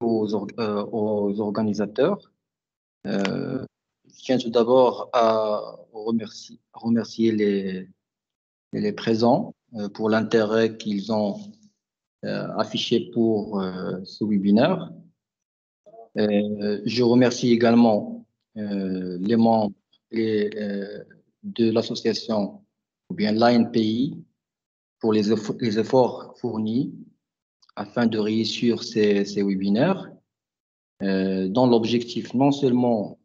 aux organisateurs. Je tiens tout d'abord à remercier les présents pour l'intérêt qu'ils ont affiché pour ce webinaire. Je remercie également les membres de l'association ou bien l'ANPI pour les efforts fournis afin de réussir ces webinaires, dont l'objectif non seulement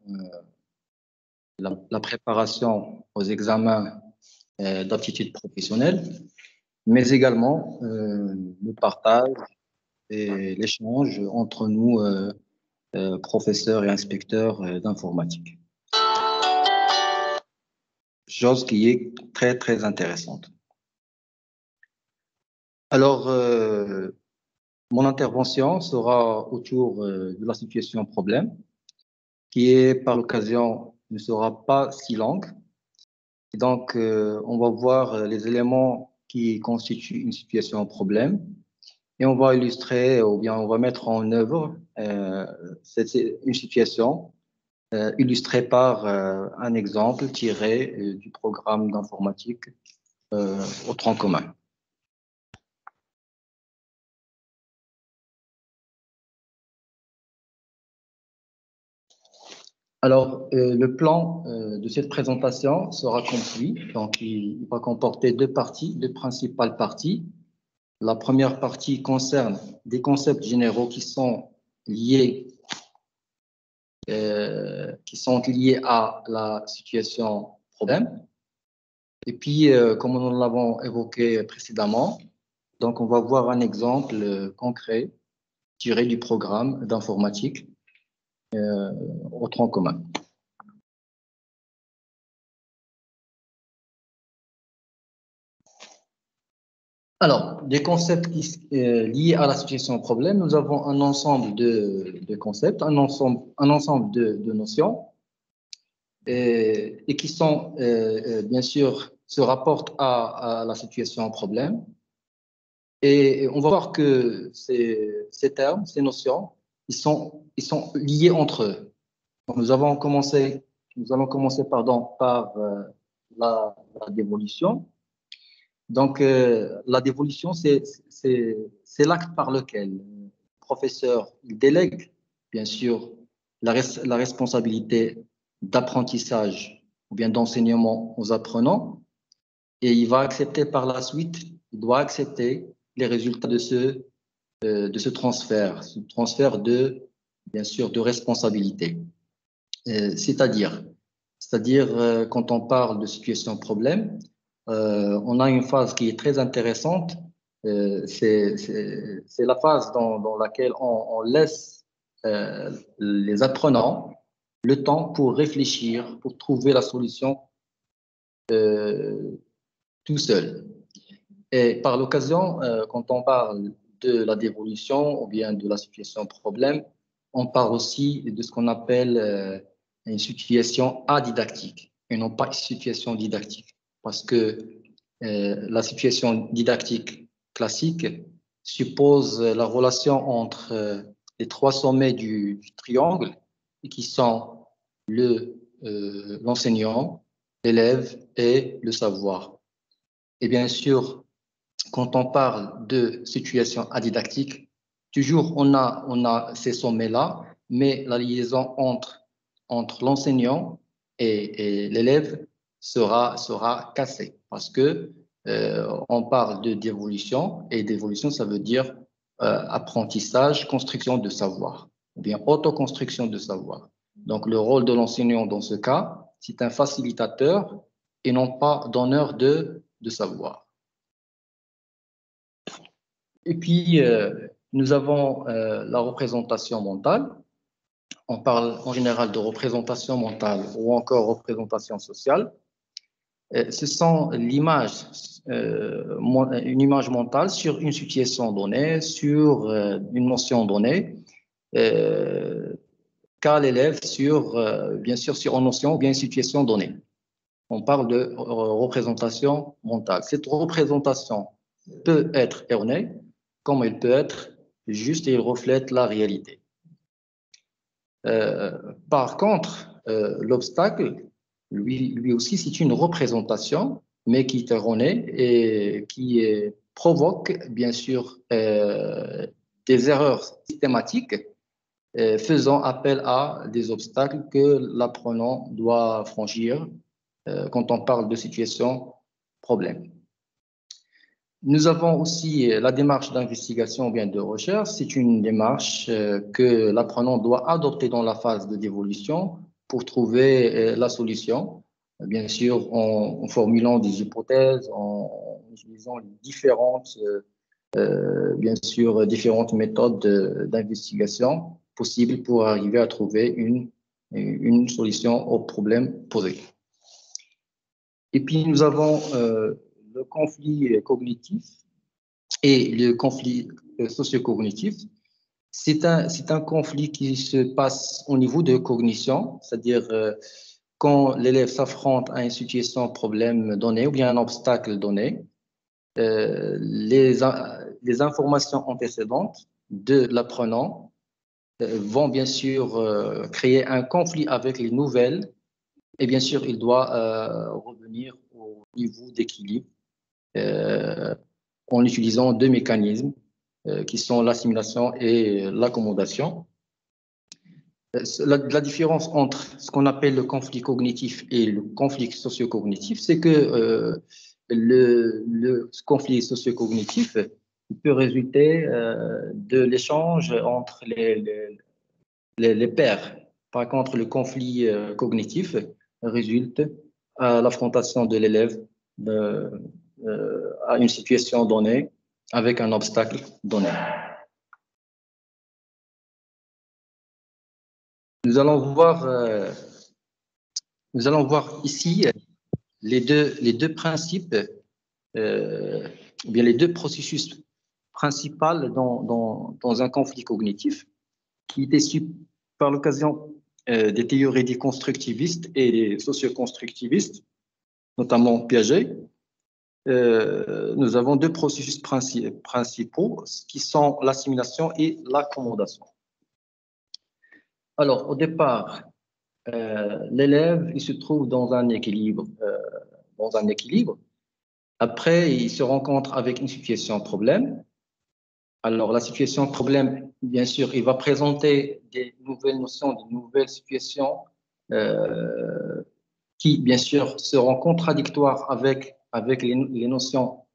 la préparation aux examens d'aptitude professionnelle, mais également le partage et l'échange entre nous, professeurs et inspecteurs d'informatique. Chose qui est très, très intéressante. Alors, mon intervention sera autour de la situation problème, qui est par l'occasion ne sera pas si longue. Et donc, on va voir les éléments qui constituent une situation problème et on va illustrer ou bien on va mettre en œuvre une situation illustrée par un exemple tiré du programme d'informatique au tronc commun. Alors, le plan de cette présentation sera compris. Donc, il va comporter deux principales parties. La première partie concerne des concepts généraux qui sont liés à la situation problème. Et puis, comme nous l'avons évoqué précédemment, donc on va voir un exemple concret tiré du programme d'informatique au tronc commun. Alors, des concepts liés à la situation problème, nous avons un ensemble de concepts, un ensemble de notions et qui sont, bien sûr, se rapportent à la situation problème. Et on va voir que ces termes, ces notions, ils sont liés entre eux. Donc, nous allons commencer par la dévolution. Donc, la dévolution, c'est l'acte par lequel le professeur il délègue, bien sûr, la responsabilité d'apprentissage ou bien d'enseignement aux apprenants et il va accepter par la suite, il doit accepter les résultats de ce transfert bien sûr, de responsabilité. C'est-à-dire, quand on parle de situation problème, on a une phase qui est très intéressante. C'est la phase dans laquelle on laisse les apprenants le temps pour réfléchir, pour trouver la solution tout seul. Et par l'occasion, quand on parle de la dévolution ou bien de la situation problème, on parle aussi de ce qu'on appelle une situation adidactique et non pas une situation didactique. Parce que la situation didactique classique suppose la relation entre les trois sommets du triangle qui sont l'enseignant, l'élève et le savoir. Et bien sûr, quand on parle de situation adidactique, toujours on a ces sommets-là, mais la liaison entre l'enseignant et l'élève sera cassée parce que on parle de d'évolution et d'évolution, ça veut dire apprentissage, construction de savoir, ou bien autoconstruction de savoir. Donc le rôle de l'enseignant dans ce cas, c'est un facilitateur et non pas donneur de savoir. Et puis, nous avons la représentation mentale. On parle en général de représentation mentale ou encore représentation sociale. Ce sont l'image, une image mentale sur une situation donnée, sur une notion donnée, qu'a l'élève bien sûr, sur une notion ou bien une situation donnée. On parle de représentation mentale. Cette représentation peut être erronée, comme elle peut être juste et elle reflète la réalité. Par contre, l'obstacle, lui aussi, c'est une représentation, mais qui est erronée et qui provoque, bien sûr, des erreurs systématiques, faisant appel à des obstacles que l'apprenant doit franchir quand on parle de situation problème. Nous avons aussi la démarche d'investigation ou bien de recherche. C'est une démarche que l'apprenant doit adopter dans la phase de dévolution pour trouver la solution, bien sûr en formulant des hypothèses, en utilisant bien sûr, différentes méthodes d'investigation possibles pour arriver à trouver une solution au problème posé. Et puis, nous avons le conflit cognitif et le conflit socio-cognitif. C'est un conflit qui se passe au niveau de cognition, c'est-à-dire quand l'élève s'affronte à une situation, problème donné ou bien un obstacle donné, les informations antécédentes de l'apprenant vont bien sûr créer un conflit avec les nouvelles et bien sûr, il doit revenir au niveau d'équilibre en utilisant deux mécanismes qui sont l'assimilation et l'accommodation. La différence entre ce qu'on appelle le conflit cognitif et le conflit socio-cognitif, c'est que le conflit socio-cognitif peut résulter de l'échange entre les pairs. Par contre, le conflit cognitif résulte à l'affrontation de l'élève à une situation donnée avec un obstacle donné. Nous allons voir ici les deux principes, bien les deux processus principaux dans un conflit cognitif qui est issu par l'occasion des théories des constructivistes et des socioconstructivistes, notamment Piaget. Nous avons deux processus principaux qui sont l'assimilation et l'accommodation. Alors, au départ, l'élève il se trouve dans un équilibre. Après, il se rencontre avec une situation problème. Alors, la situation problème, bien sûr, il va présenter des nouvelles notions, des nouvelles situations qui, bien sûr, seront contradictoires avec les notions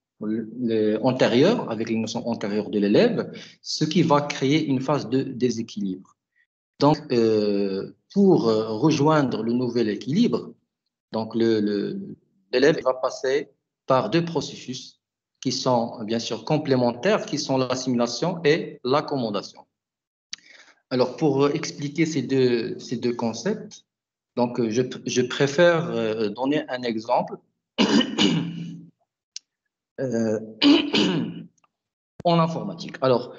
antérieures, avec les notions antérieures de l'élève, ce qui va créer une phase de déséquilibre. Donc, pour rejoindre le nouvel équilibre, donc l'élève va passer par deux processus qui sont bien sûr complémentaires, qui sont l'assimilation et l'accommodation. Alors, pour expliquer ces deux concepts, donc je préfère donner un exemple en informatique. Alors,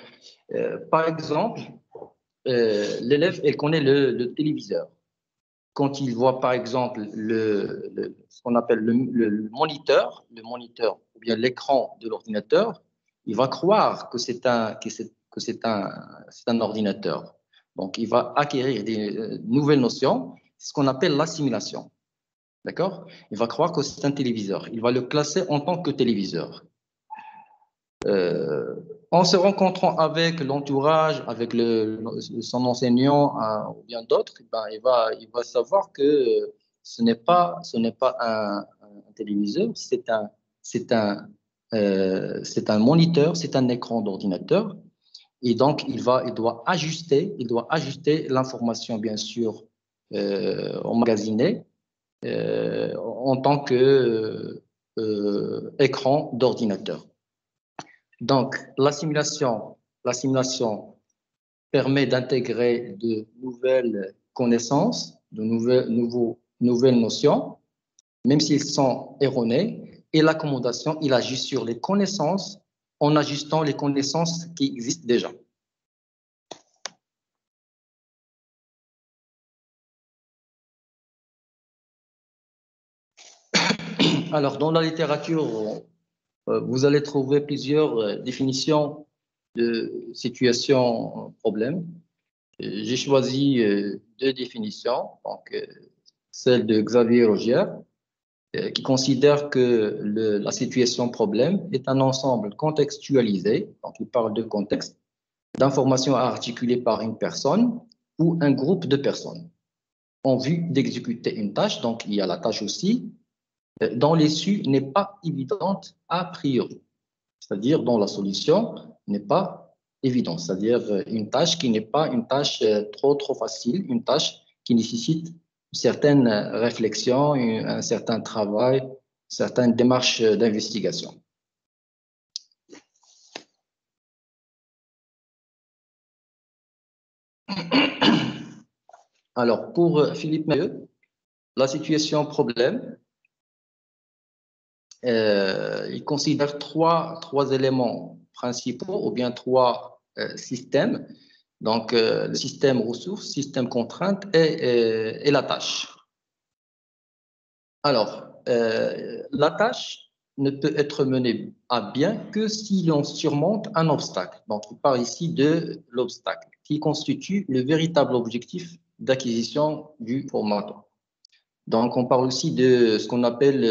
par exemple, l'élève, elle connaît le téléviseur. Quand il voit, par exemple, ce qu'on appelle le moniteur ou bien l'écran de l'ordinateur, il va croire que c'est un ordinateur. Donc, il va acquérir des nouvelles notions, ce qu'on appelle l'assimilation. D'accord? Il va croire que c'est un téléviseur. Il va le classer en tant que téléviseur. En se rencontrant avec l'entourage, avec son enseignant ou bien d'autres, ben, il va savoir que ce n'est pas un téléviseur, c'est un moniteur, c'est un écran d'ordinateur. Et donc, il doit ajuster l'information, bien sûr, emmagasinée en tant que écran d'ordinateur. Donc, l'assimilation permet d'intégrer de nouvelles connaissances, de nouvelles notions, même s'ils sont erronés. Et l'accommodation, il agit sur les connaissances en ajustant les connaissances qui existent déjà. Alors, dans la littérature, vous allez trouver plusieurs définitions de situation problème. J'ai choisi deux définitions, donc celle de Xavier Rogier, qui considère que la situation problème est un ensemble contextualisé, donc il parle de contexte, d'informations articulées par une personne ou un groupe de personnes en vue d'exécuter une tâche, donc il y a la tâche aussi, dont l'issue n'est pas évidente a priori, c'est-à-dire dont la solution n'est pas évidente, c'est-à-dire une tâche qui n'est pas une tâche trop facile, une tâche qui nécessite une certaine réflexion, un certain travail, certaines démarches d'investigation. Alors, pour Philippe Mayeux, la situation problème, il considère trois éléments principaux ou bien trois systèmes. Donc, le système ressources, système contrainte et la tâche. Alors, la tâche ne peut être menée à bien que si l'on surmonte un obstacle. Donc, on parle ici de l'obstacle qui constitue le véritable objectif d'acquisition du formateur. Donc, on parle aussi de ce qu'on appelle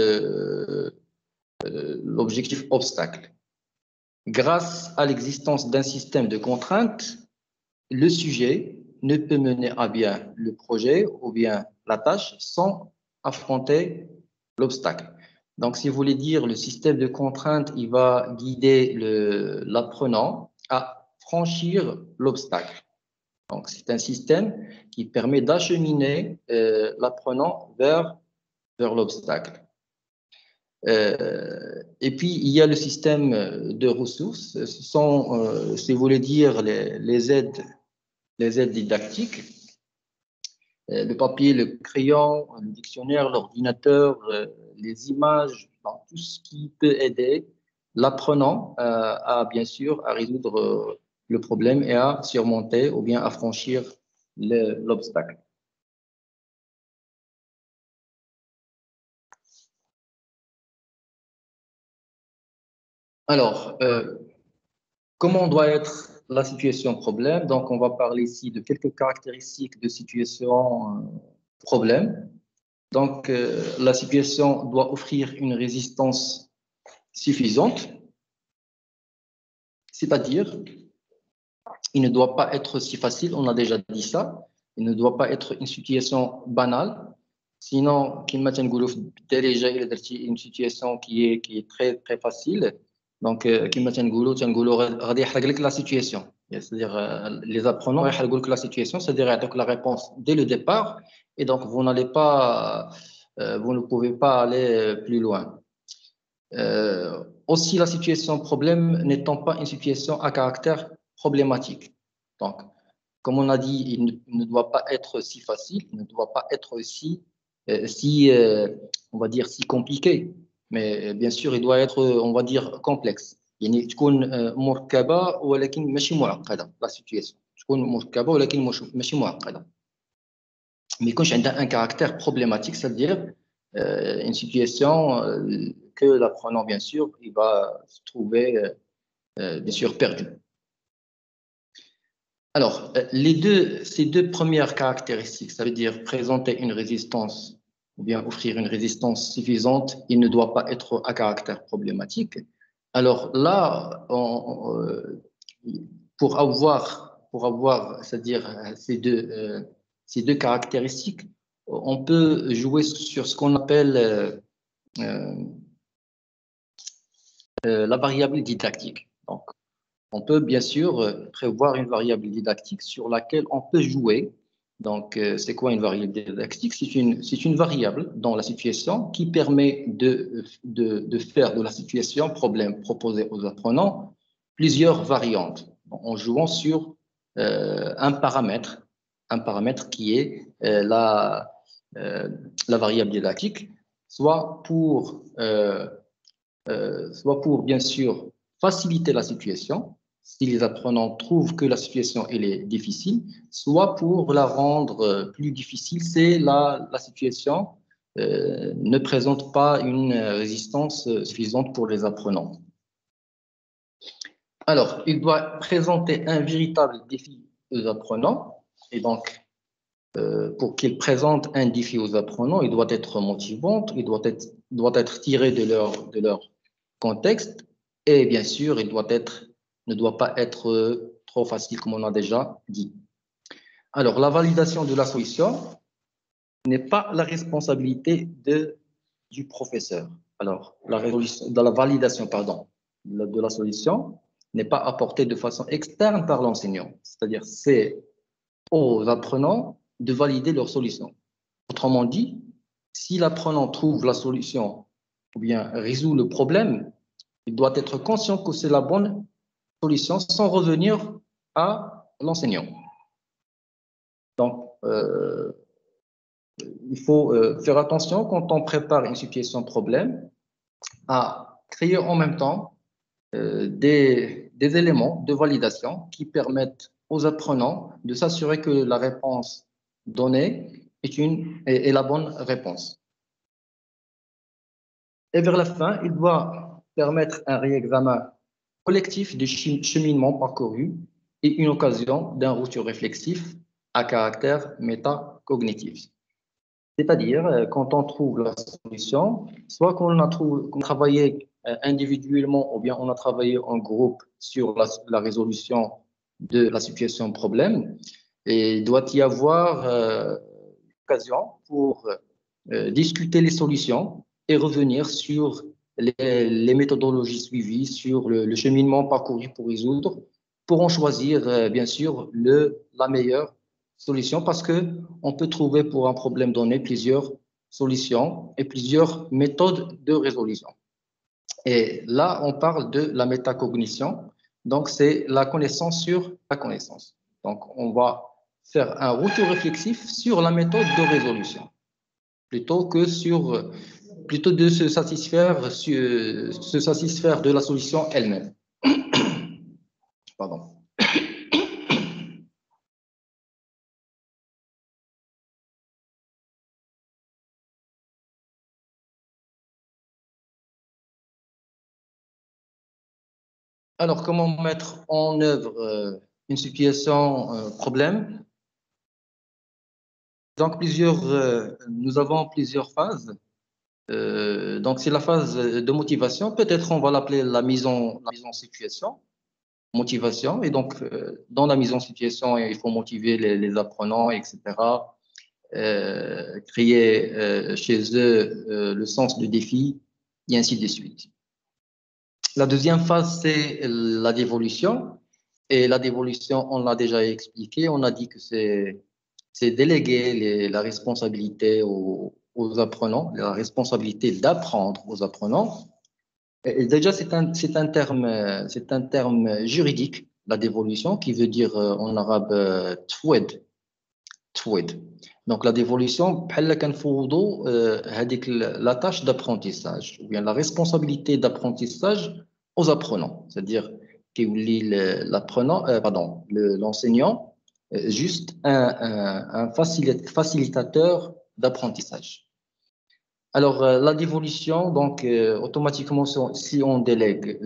l'objectif obstacle. Grâce à l'existence d'un système de contraintes, le sujet ne peut mener à bien le projet ou bien la tâche sans affronter l'obstacle. Donc, si vous voulez dire, le système de contraintes, il va guider l'apprenant à franchir l'obstacle. Donc, c'est un système qui permet d'acheminer l'apprenant vers l'obstacle. Et puis, il y a le système de ressources. Ce sont, si vous voulez dire, les aides didactiques. Le papier, le crayon, le dictionnaire, l'ordinateur, les images, tout ce qui peut aider l'apprenant à, bien sûr, à résoudre le problème et à surmonter ou bien à franchir l'obstacle. Alors, comment doit être la situation problème? Donc, on va parler ici de quelques caractéristiques de situation problème. Donc, la situation doit offrir une résistance suffisante, c'est-à-dire, il ne doit pas être si facile, on a déjà dit ça, il ne doit pas être une situation banale, sinon, déjà une situation qui est très facile, donc, la situation. C'est-à-dire, les apprenants, la situation, c'est-à-dire, la réponse dès le départ, et donc, vous n'allez pas, vous ne pouvez pas aller plus loin. Aussi, la situation problème n'étant pas une situation à caractère problématique. Donc, comme on a dit, il ne doit pas être si facile, il ne doit pas être aussi on va dire, si compliqué. Mais bien sûr, il doit être, on va dire, complexe. يعني تكون مركبة ولكن ماشي معقدة la situation. تكون مركبة ولكن ماشي معقدة. Mais quand j'ai un caractère problématique, c'est-à-dire une situation que l'apprenant, bien sûr, il va se trouver, bien sûr, perdu. Alors, ces deux premières caractéristiques, ça veut dire présenter une résistance ou bien offrir une résistance suffisante, il ne doit pas être à caractère problématique. Alors là, pour avoir, c'est-à-dire ces deux caractéristiques, on peut jouer sur ce qu'on appelle la variable didactique. Donc, on peut bien sûr prévoir une variable didactique sur laquelle on peut jouer. Donc, c'est quoi une variable didactique? C'est une variable dans la situation qui permet de faire de la situation problème proposé aux apprenants plusieurs variantes en jouant sur un paramètre qui est la variable didactique, soit pour bien sûr faciliter la situation, si les apprenants trouvent que la situation elle est difficile, soit pour la rendre plus difficile, c'est la situation ne présente pas une résistance suffisante pour les apprenants. Alors, il doit présenter un véritable défi aux apprenants, Et donc, pour qu'il présente un défi aux apprenants, il doit être motivant, il doit être tiré de leur contexte et bien sûr, ne doit pas être trop facile comme on a déjà dit. Alors, la validation de la solution n'est pas la responsabilité du professeur. Alors, la validation, pardon, de la solution n'est pas apportée de façon externe par l'enseignant. C'est-à-dire, c'est aux apprenants de valider leur solution. Autrement dit, si l'apprenant trouve la solution ou bien résout le problème, il doit être conscient que c'est la bonne solution sans revenir à l'enseignant. Donc, il faut faire attention quand on prépare une situation problème à créer en même temps des éléments de validation qui permettent aux apprenants de s'assurer que la réponse donnée est la bonne réponse. Et vers la fin, il doit permettre un réexamen collectif du cheminement parcouru et une occasion d'un retour réflexif à caractère métacognitif. C'est-à-dire, quand on trouve la solution, soit qu'on a travaillé individuellement ou bien on a travaillé en groupe sur la résolution de la situation problème, et il doit y avoir l'occasion pour discuter les solutions et revenir sur les méthodologies suivies, sur le cheminement parcouru pour résoudre, pour en choisir bien sûr la meilleure solution parce qu'on peut trouver pour un problème donné plusieurs solutions et plusieurs méthodes de résolution. Et là, on parle de la métacognition. Donc, c'est la connaissance sur la connaissance. Donc, on va faire un retour réflexif sur la méthode de résolution plutôt de se satisfaire de la solution elle-même. Pardon. Alors, comment mettre en œuvre une situation problème? Donc, nous avons plusieurs phases. Donc, c'est la phase de motivation. Peut-être on va l'appeler la mise en situation, motivation. Et donc, dans la mise en situation, il faut motiver les apprenants, etc. Créer chez eux le sens du défi, et ainsi de suite. La deuxième phase, c'est la dévolution. Et la dévolution, on l'a déjà expliqué. On a dit que c'est déléguer la responsabilité aux apprenants, la responsabilité d'apprendre aux apprenants. Et déjà, c'est un terme juridique, la dévolution, qui veut dire en arabe twed. Donc, la dévolution, la tâche d'apprentissage, ou bien la responsabilité d'apprentissage aux apprenants. C'est-à-dire l'enseignant, juste un facilitateur d'apprentissage. Alors, la dévolution, donc, automatiquement, si on délègue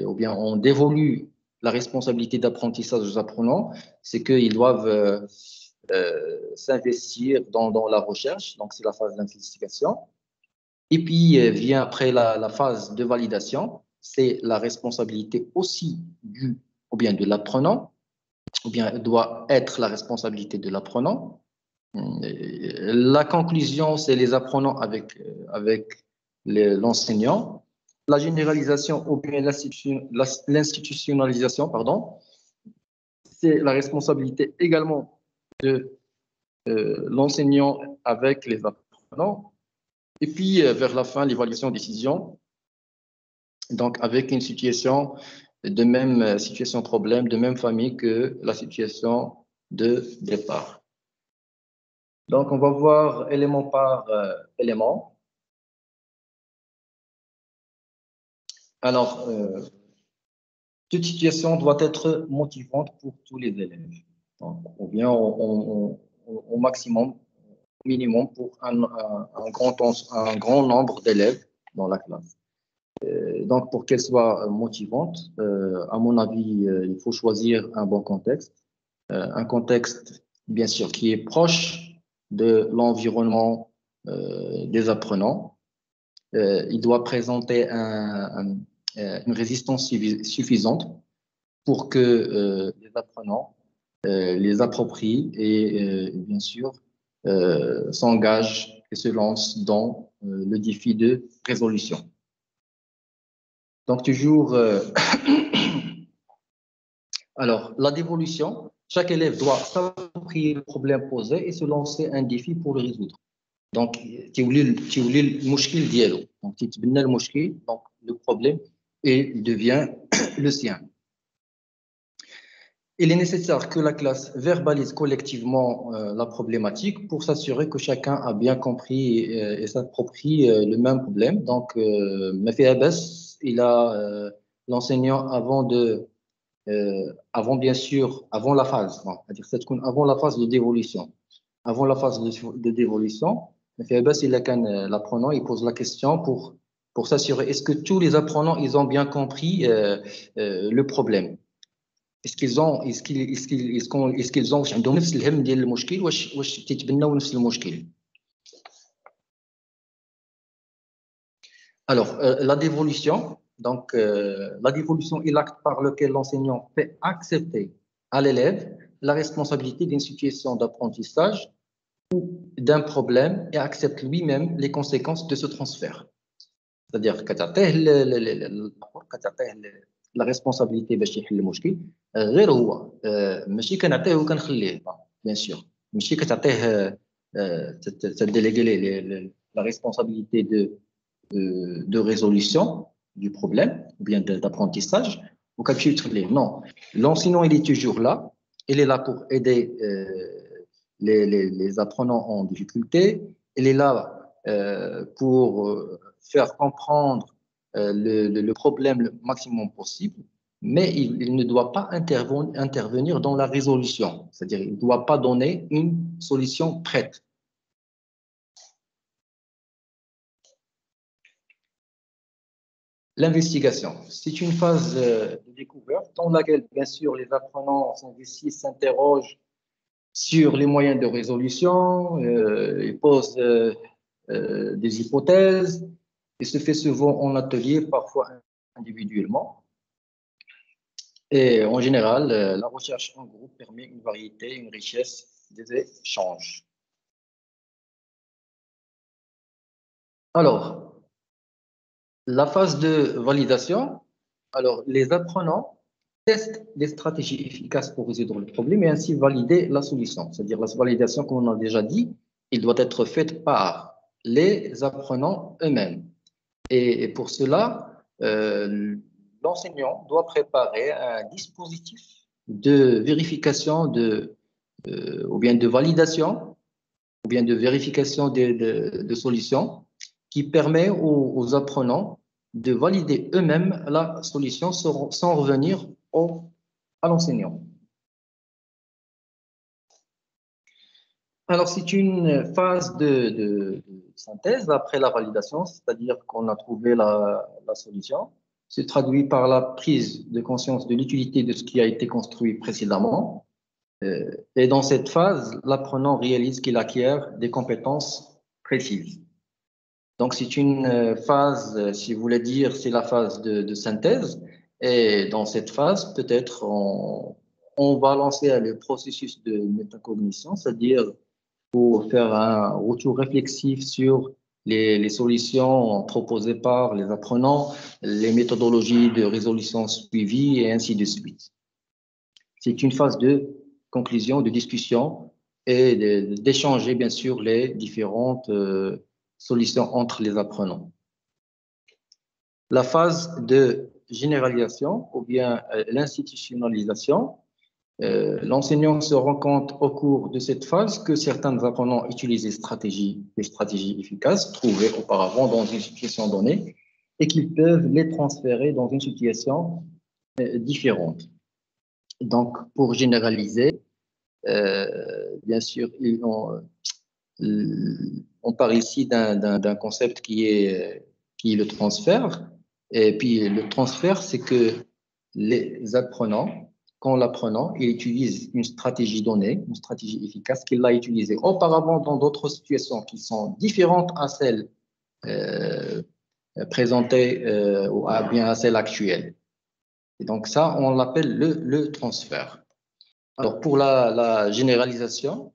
ou bien on dévolue la responsabilité d'apprentissage aux apprenants, c'est qu'ils doivent s'investir dans la recherche, donc c'est la phase d'investigation. Et puis vient après la phase de validation, c'est la responsabilité aussi ou bien de l'apprenant, ou bien doit être la responsabilité de l'apprenant. La conclusion, c'est les apprenants avec l'enseignant. La généralisation ou bien l'institutionnalisation, pardon, c'est la responsabilité également de l'enseignant avec les apprenants. Et puis, vers la fin, l'évaluation-décision, donc avec une situation problème, de même famille que la situation de départ. Donc, on va voir élément par élément. Alors, toute situation doit être motivante pour tous les élèves. Donc, ou bien au maximum, au minimum pour un grand nombre d'élèves dans la classe. Donc, pour qu'elle soit motivante, à mon avis, il faut choisir un bon contexte. Un contexte bien sûr, qui est proche de l'environnement des apprenants. Il doit présenter une résistance suffisante pour que les apprenants les approprient et bien sûr s'engagent et se lancent dans le défi de résolution. Donc toujours, alors la dévolution, chaque élève doit s'approprier le problème posé et se lancer un défi pour le résoudre. Donc تولي المشكل ديالو donc تيتبنى المشكل donc le problème et devient le sien. Il est nécessaire que la classe verbalise collectivement la problématique pour s'assurer que chacun a bien compris et s'approprie le même problème. Donc, il a l'enseignant avant bien sûr, avant la phase, c'est-à-dire avant la phase de dévolution. Avant la phase de dévolution, l'apprenant il pose la question pour s'assurer est-ce que tous les apprenants ils ont bien compris le problème. Est-ce qu'ils ont عندهم نفس الهم ديال المشكل واش تيتبناو نفس المشكل. Alors la dévolution donc la dévolution est l'acte par lequel l'enseignant fait accepter à l'élève la responsabilité d'une situation d'apprentissage ou d'un problème et accepte lui-même les conséquences de ce transfert. C'est-à-dire كتعطيه la responsabilité باش يحل المشكل غير هو ماشي كنعطيه وكنخليه bien sûr ماشي كتعطيه تديليغي la responsabilité de résolution du problème ou bien d'apprentissage ou كتمشي تخليه. Non, l'enseignant il est toujours là, il est là pour aider les apprenants en difficulté, il est là pour faire comprendre le problème le maximum possible, mais il ne doit pas intervenir dans la résolution, c'est-à-dire il ne doit pas donner une solution prête. L'investigation, c'est une phase de découverte dans laquelle, bien sûr, les apprenants s'investissent, s'interrogent sur les moyens de résolution, ils posent des hypothèses, et se fait souvent en atelier, parfois individuellement. Et en général, la recherche en groupe permet une variété, une richesse des échanges. Alors, la phase de validation, alors les apprenants testent des stratégies efficaces pour résoudre le problème et ainsi valider la solution. C'est-à-dire la validation, comme on a déjà dit, il doit être faite par les apprenants eux-mêmes. Et pour cela, l'enseignant doit préparer un dispositif de vérification ou bien de validation ou bien de vérification de solutions qui permet aux apprenants de valider eux-mêmes la solution sans revenir à l'enseignant. Alors, c'est une phase de synthèse après la validation, c'est-à-dire qu'on a trouvé la solution. C'est traduit par la prise de conscience de l'utilité de ce qui a été construit précédemment. Et dans cette phase, l'apprenant réalise qu'il acquiert des compétences précises. Donc, c'est une phase, si vous voulez dire, c'est la phase de synthèse. Et dans cette phase, peut-être, on va lancer le processus de métacognition, c'est-à-dire pour faire un retour réflexif sur les solutions proposées par les apprenants, les méthodologies de résolution suivies et ainsi de suite. C'est une phase de conclusion, de discussion et d'échanger bien sûr les différentes solutions entre les apprenants. La phase de généralisation ou bien l'institutionnalisation, l'enseignant se rend compte au cours de cette phase que certains apprenants utilisent des stratégies efficaces trouvées auparavant dans une situation donnée et qu'ils peuvent les transférer dans une situation différente. Donc, pour généraliser, bien sûr, on parle ici d'un concept qui est le transfert. Et puis, le transfert, c'est que les apprenants quand l'apprenant il utilise une stratégie donnée, une stratégie efficace qu'il a utilisée auparavant dans d'autres situations qui sont différentes à celles euh, présentées ou bien à celles actuelles. Et donc ça, on l'appelle le transfert. Alors pour la généralisation,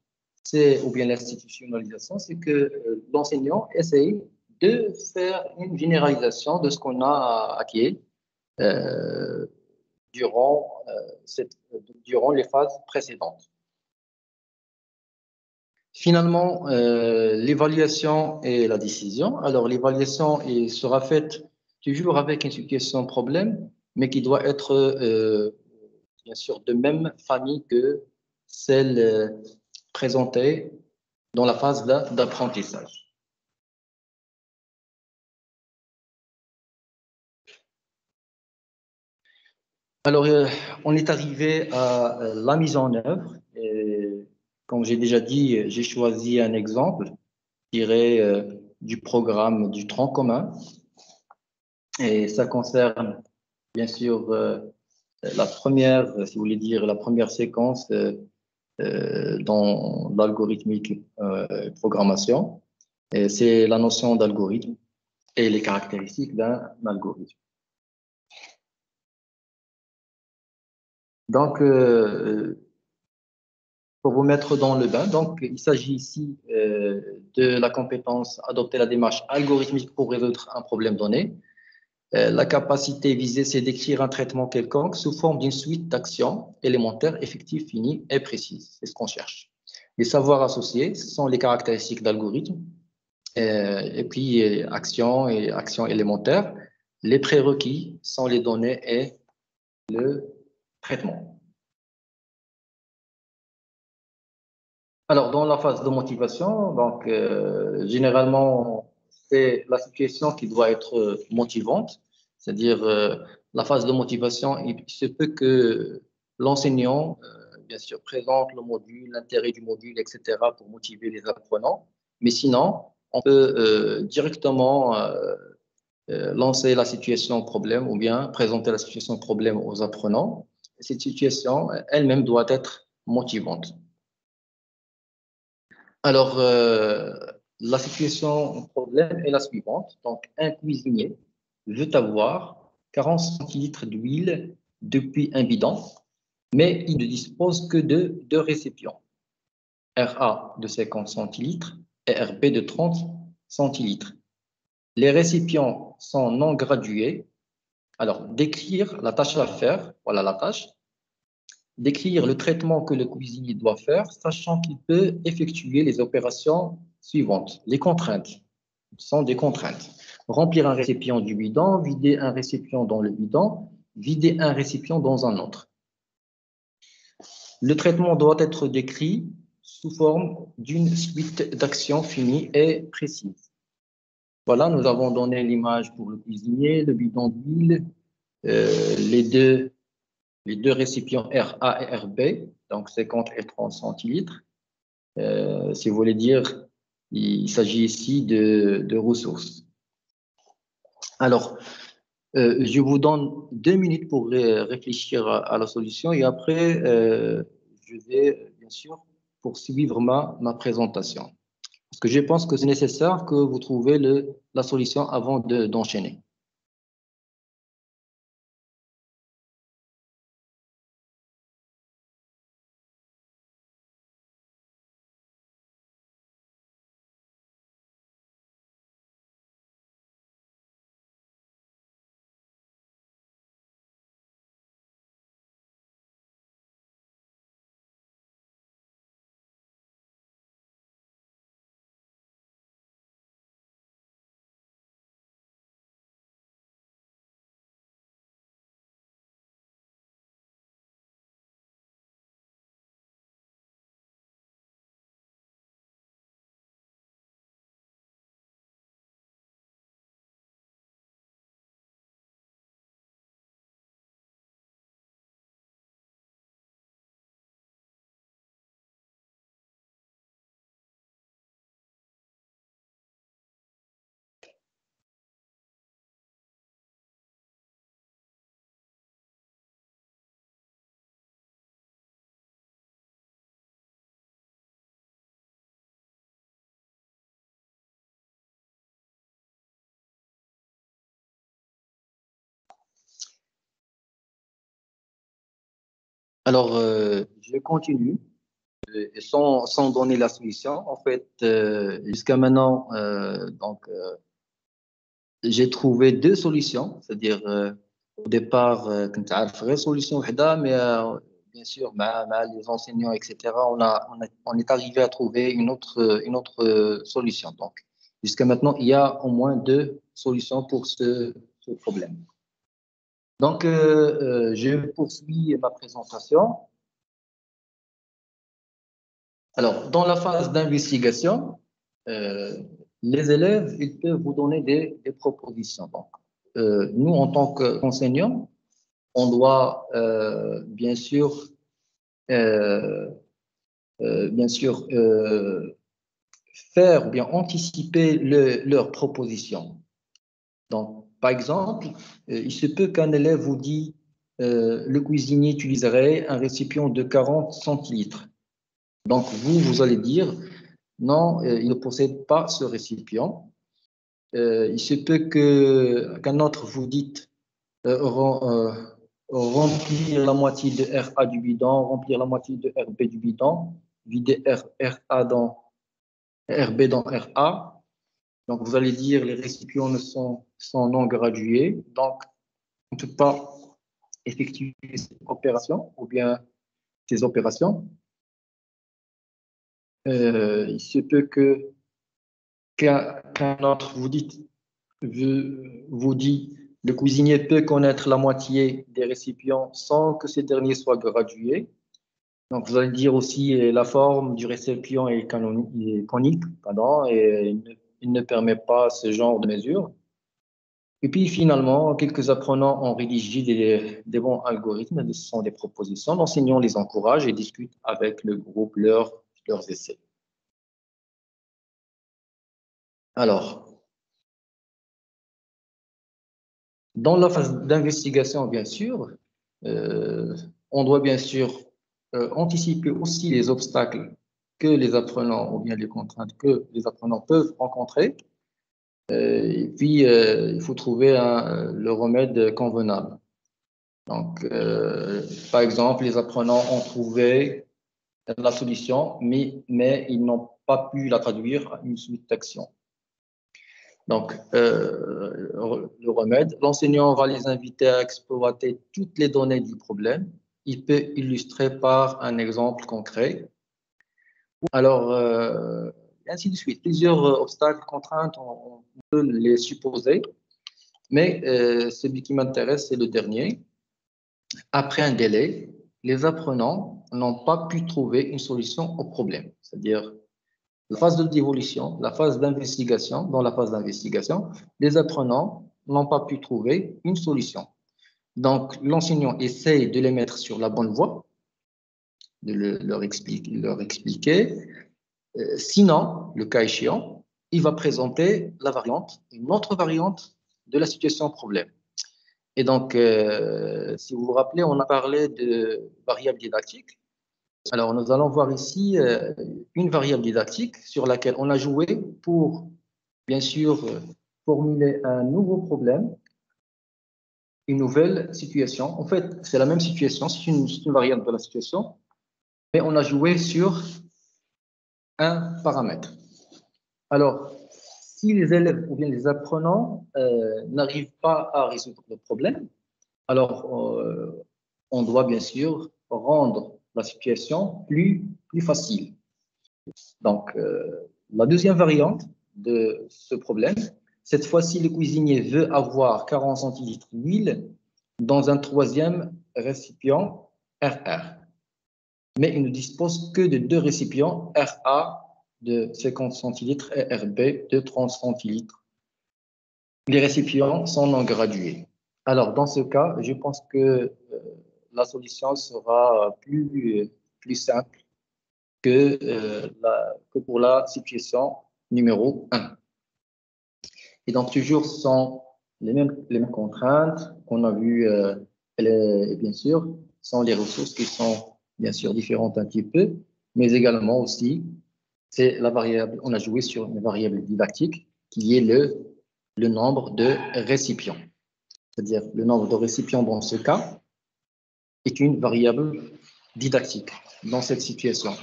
ou bien l'institutionnalisation, c'est que l'enseignant essaye de faire une généralisation de ce qu'on a acquis euh, durant, durant les phases précédentes. Finalement, l'évaluation et la décision. Alors, l'évaluation sera faite toujours avec une situation problème, mais qui doit être bien sûr de même famille que celle présentée dans la phase d'apprentissage. Alors, on est arrivé à la mise en œuvre. Et, comme j'ai déjà dit, j'ai choisi un exemple tiré du programme du tronc commun. Et ça concerne, bien sûr, la première, si vous voulez dire, la première séquence dans l'algorithmique programmation. Et c'est la notion d'algorithme et les caractéristiques d'un algorithme. Donc, pour vous mettre dans le bain, donc, il s'agit ici de la compétence adopter la démarche algorithmique pour résoudre un problème donné. La capacité visée, c'est d'écrire un traitement quelconque sous forme d'une suite d'actions élémentaires, effectives, finies et précises. C'est ce qu'on cherche. Les savoirs associés, ce sont les caractéristiques d'algorithme, et puis actions et actions élémentaires. Les prérequis sont les données et le traitement. Alors, dans la phase de motivation, donc, généralement, c'est la situation qui doit être motivante, c'est-à-dire la phase de motivation, il se peut que l'enseignant, bien sûr, présente le module, l'intérêt du module, etc., pour motiver les apprenants, mais sinon, on peut directement lancer la situation problème ou bien présenter la situation problème aux apprenants. Cette situation elle-même doit être motivante. Alors, la situation problème est la suivante. Donc, un cuisinier veut avoir 40 centilitres d'huile depuis un bidon, mais il ne dispose que de deux récipients, RA de 50 centilitres et RB de 30 centilitres. Les récipients sont non gradués. Alors, décrire la tâche à faire, voilà la tâche, décrire le traitement que le cuisinier doit faire, sachant qu'il peut effectuer les opérations suivantes. Les contraintes sont des contraintes. Remplir un récipient du bidon, vider un récipient dans le bidon, vider un récipient dans un autre. Le traitement doit être décrit sous forme d'une suite d'actions finies et précises. Voilà, nous avons donné l'image pour le cuisinier, le bidon d'huile, les deux récipients RA et RB, donc 50 et 30 centilitres. Si vous voulez dire, il s'agit ici de ressources. Alors, je vous donne 2 minutes pour réfléchir à la solution et après, je vais bien sûr poursuivre ma présentation. Parce que je pense que c'est nécessaire que vous trouviez la solution avant d'enchaîner. Alors, je continue sans donner la solution. En fait, jusqu'à maintenant, j'ai trouvé deux solutions, c'est-à-dire au départ, كنت عارف غير solution وحدة, mais bien sûr, les enseignants, etc., on est arrivé à trouver une autre solution. Donc, jusqu'à maintenant, il y a au moins deux solutions pour ce problème. Donc, je poursuis ma présentation. Alors, dans la phase d'investigation, les élèves, ils peuvent vous donner des propositions. Donc, nous, en tant qu'enseignants, on doit euh, bien sûr faire ou bien anticiper leurs propositions. Donc, par exemple, il se peut qu'un élève vous dise le cuisinier utiliserait un récipient de 40 centilitres. Donc, vous allez dire non, il ne possède pas ce récipient. Il se peut qu'un autre vous dise remplir la moitié de RA du bidon, remplir la moitié de RB du bidon, vider RA dans RB dans RA. Donc, vous allez dire les récipients sont non gradués. Donc, on ne peut pas effectuer cette opération ou bien ces opérations. Il se peut qu'un autre vous dit le cuisinier peut connaître la moitié des récipients sans que ces derniers soient gradués. Donc, vous allez dire aussi la forme du récipient est conique, pardon, et il ne permet pas ce genre de mesure. Et puis, finalement, quelques apprenants ont rédigé des bons algorithmes, ce sont des propositions. L'enseignant les encourage et discute avec le groupe leurs essais. Alors, dans la phase d'investigation, bien sûr, on doit bien sûr anticiper aussi les obstacles que les apprenants ou bien les contraintes que les apprenants peuvent rencontrer. Et puis, il faut trouver le remède convenable. Donc, par exemple, les apprenants ont trouvé la solution, mais ils n'ont pas pu la traduire en une suite d'actions. Donc, le remède, l'enseignant va les inviter à exploiter toutes les données du problème. Il peut illustrer par un exemple concret. Alors, ainsi de suite. Plusieurs obstacles, contraintes, on peut les supposer. Mais celui qui m'intéresse, c'est le dernier. Après un délai, les apprenants n'ont pas pu trouver une solution au problème. C'est-à-dire, la phase de dévolution, la phase d'investigation, dans la phase d'investigation, les apprenants n'ont pas pu trouver une solution. Donc, l'enseignant essaye de les mettre sur la bonne voie, de leur expliquer. Sinon, le cas échéant, il va présenter une autre variante de la situation problème. Et donc, si vous vous rappelez, on a parlé de variables didactiques. Alors, nous allons voir ici une variable didactique sur laquelle on a joué pour, bien sûr, formuler un nouveau problème, une nouvelle situation. En fait, c'est la même situation, c'est une variable de la situation, mais on a joué sur un paramètre. Alors, si les élèves ou bien les apprenants n'arrivent pas à résoudre le problème, alors on doit bien sûr rendre la situation plus facile. Donc, la deuxième variante de ce problème, cette fois-ci, le cuisinier veut avoir 40 centilitres d'huile dans un troisième récipient RR. Mais il ne dispose que de deux récipients RA de 50 centilitres et RB de 30 centilitres. Les récipients sont non gradués. Alors, dans ce cas, je pense que la solution sera plus simple que pour la situation numéro 1. Et donc, toujours, ce sont les mêmes contraintes qu'on a vues, et bien sûr, sont les ressources qui sont bien sûr différentes un petit peu, mais également aussi, c'est la variable, on a joué sur une variable didactique qui est le nombre de récipients. C'est-à-dire le nombre de récipients dans ce cas est une variable didactique dans cette situation.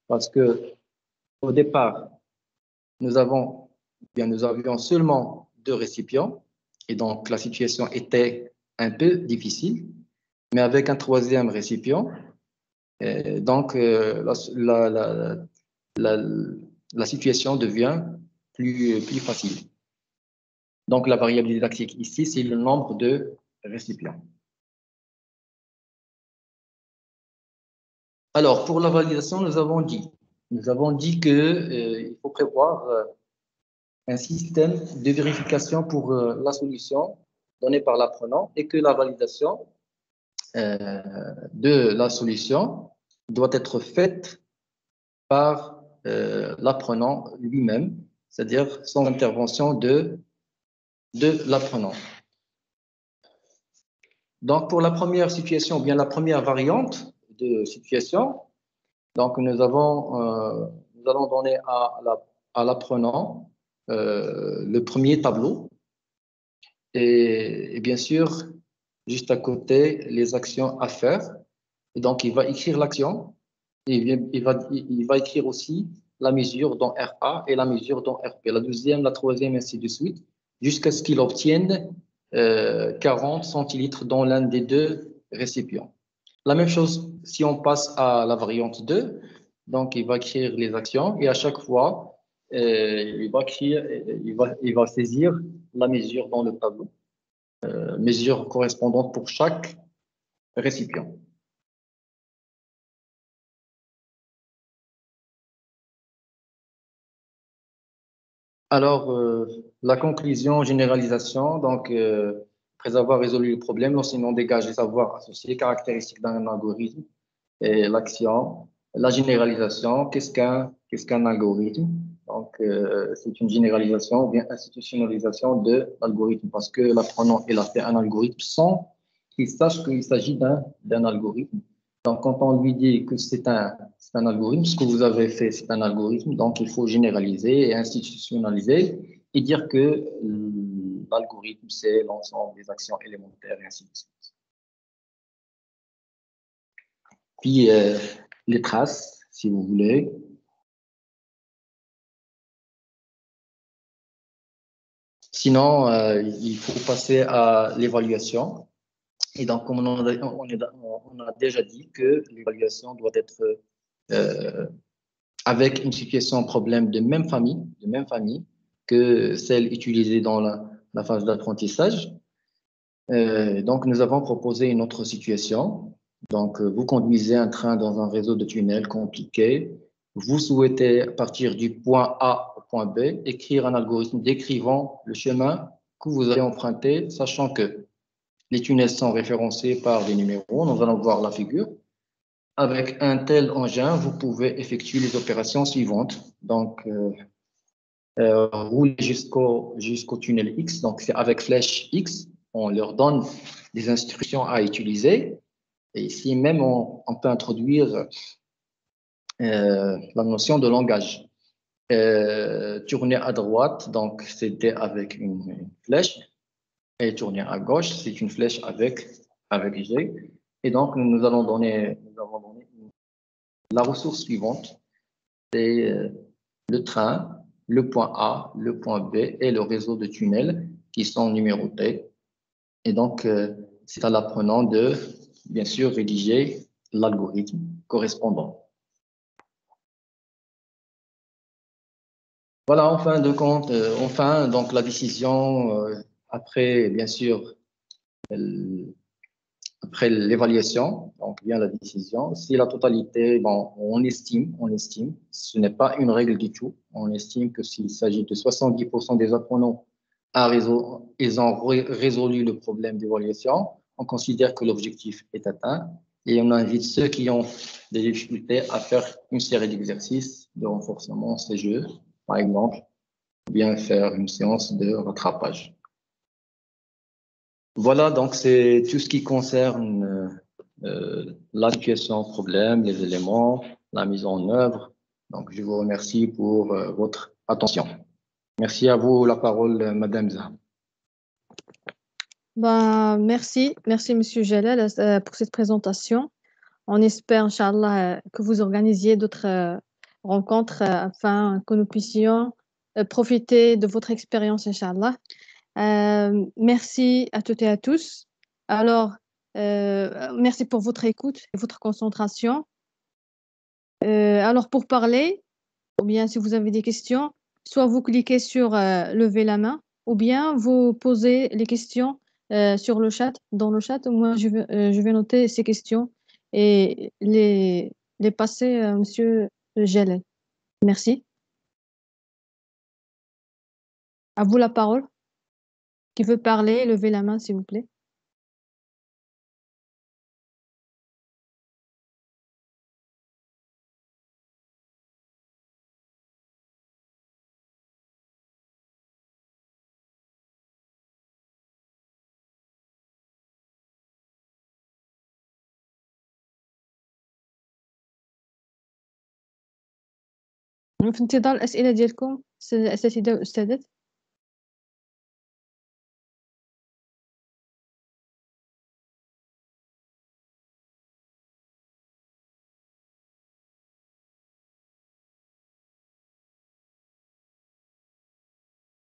Parce que au départ, nous avions seulement 2 récipients, et donc la situation était un peu difficile, mais avec un 3e récipient, donc la situation devient plus facile. Donc la variable didactique ici, c'est le nombre de récipients. Alors, pour la validation, nous avons dit qu'il faut prévoir un système de vérification pour la solution donnée par l'apprenant et que la validation de la solution doit être faite par l'apprenant lui-même, c'est-à-dire sans intervention de l'apprenant. Donc, pour la première situation, ou bien la première variante de situation, donc nous allons donner à l'apprenant le premier tableau et bien sûr, juste à côté, les actions à faire. Et donc, il va écrire l'action et il va écrire aussi la mesure dans RA et la mesure dans RP, la deuxième, la troisième, ainsi de suite, jusqu'à ce qu'il obtienne 40 centilitres dans l'un des 2 récipients. La même chose si on passe à la variante 2, donc il va écrire les actions et à chaque fois, il va saisir la mesure dans le tableau, mesure correspondante pour chaque récipient. Alors, la conclusion, généralisation, donc, après avoir résolu le problème, l'enseignant dégage les savoirs associés, les caractéristiques d'un algorithme, et l'action, la généralisation, qu'est-ce qu'un algorithme? Donc, c'est une généralisation ou bien institutionnalisation de l'algorithme parce que l'apprenant, il a fait un algorithme sans qu'il sache qu'il s'agit d'un algorithme. Donc, quand on lui dit que c'est un algorithme, ce que vous avez fait, c'est un algorithme, donc il faut généraliser et institutionnaliser et dire que l'algorithme, c'est l'ensemble des actions élémentaires et ainsi de suite. Puis, les traces, si vous voulez. Sinon, il faut passer à l'évaluation. Et donc, comme on a déjà dit que l'évaluation doit être avec une situation problème de même famille que celle utilisée dans la phase d'apprentissage. Donc, nous avons proposé une autre situation. Donc, vous conduisez un train dans un réseau de tunnels compliqué. Vous souhaitez partir du point A au point B, écrire un algorithme décrivant le chemin que vous allez emprunter, sachant que les tunnels sont référencés par des numéros. Nous allons voir la figure. Avec un tel engin, vous pouvez effectuer les opérations suivantes. Donc, rouler jusqu'au tunnel X. Donc, c'est avec flèche X. On leur donne des instructions à utiliser. Et ici même, on peut introduire la notion de langage. Tourner à droite, donc c'était avec une flèche. Et tourner à gauche, c'est une flèche avec G. Et donc, nous avons donné la ressource suivante. C'est le train, le point A, le point B et le réseau de tunnels qui sont numérotés. Et donc, c'est à l'apprenant de, bien sûr, rédiger l'algorithme correspondant. Voilà, en fin de compte, donc la décision, après, bien sûr, après l'évaluation, donc vient la décision. Si la totalité, bon, on estime, ce n'est pas une règle du tout. On estime que s'il s'agit de 70% des apprenants ils ont résolu le problème d'évaluation, on considère que l'objectif est atteint et on invite ceux qui ont des difficultés à faire une série d'exercices de renforcement CGE, par exemple, ou bien faire une séance de rattrapage. Voilà, donc c'est tout ce qui concerne la situation problème, les éléments, la mise en œuvre. Donc, je vous remercie pour votre attention. Merci à vous, la parole, Madame Zaha. Ben, merci, Monsieur Jalal, pour cette présentation. On espère, Inch'Allah, que vous organisiez d'autres rencontres afin que nous puissions profiter de votre expérience, Inch'Allah. Merci à toutes et à tous. Alors, merci pour votre écoute et votre concentration. Alors, pour parler, ou bien si vous avez des questions, soit vous cliquez sur lever la main, ou bien vous posez les questions sur le chat, dans le chat. Moi, je vais noter ces questions et les passer à Monsieur Jalel. Merci. À vous la parole. Qui veut parler, levez la main, s'il vous plaît. في انتظار الأسئلة ديالكم الأساتذة والأستاذات.